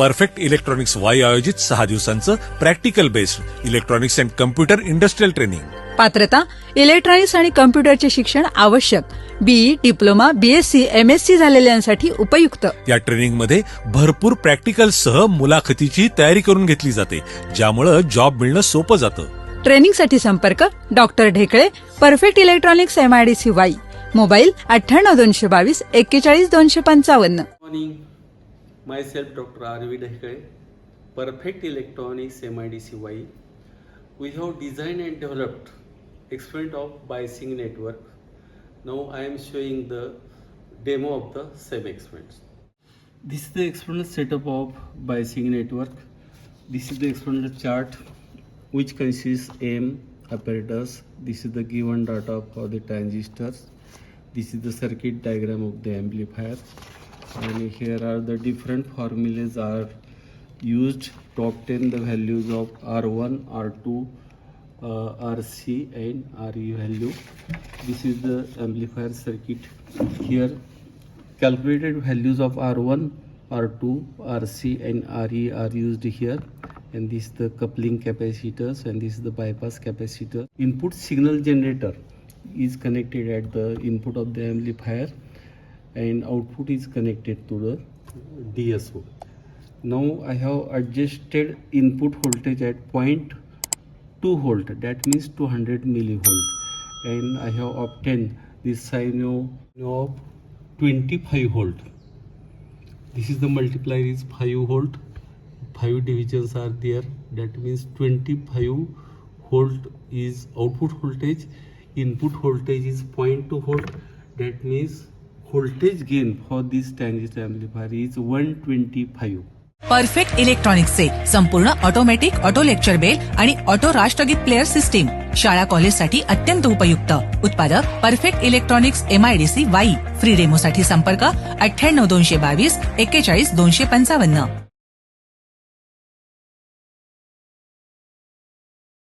Perfect electronics Wai आयोजित 6 दिवसांचं practical based electronics and computer industrial training. पात्रता इलेक्ट्रॉनिक्स आणि कम्प्युटरचे शिक्षण आवश्यक. बीई, डिप्लोमा, बीएससी, एमएससी झालेल्यांसाठी उपयुक्त. या ट्रेनिंगमध्ये भरपूर प्रॅक्टिकलसह मुलाखतीची तयारी करून घेतली जाते, ज्यामुळे जॉब मिळणं सोपं जातं. ट्रेनिंगसाठी संपर्क doctor Dhekale, perfect electronics MIDC Wai. Mobile 98 222 41 255. Morning, myself Dr. R.V. Dhekale, Perfect Electronics MIDC Y. We have designed and developed experiment of biasing network. Now I am showing the demo of the same experiments. This is the experimental setup of biasing network. This is the experimental chart which consists M apparatus. This is the given data for the transistors. This is the circuit diagram of the amplifier. And here are the different formulas are used to obtain the values of R1, R2, RC and RE value. This is the amplifier circuit. Here calculated values of R1, R2, RC and RE are used here. And this is the coupling capacitors and this is the bypass capacitor. Input signal generator is connected at the input of the amplifier and output is connected to the DSO. Now I have adjusted input voltage at 0.2 volt, that means 200 millivolt, and I have obtained this sine of 25 volt. This is the multiplier is 5 volt. 5 divisions are there, that means 25 volt is output voltage. Input voltage is 0.2 volt, that means voltage gain for this transistor amplifier is 125. Perfect इलेक्ट्रॉनिक्सचे संपूर्ण automatic auto lecture bell आणि auto राष्ट्रगीत player system शाळा कॉलेजसाठी अत्यंत उपयुक्त. उत्पादक perfect electronics MIDC Wai. Free डेमोसाठी संपर्क 98 222 41 255.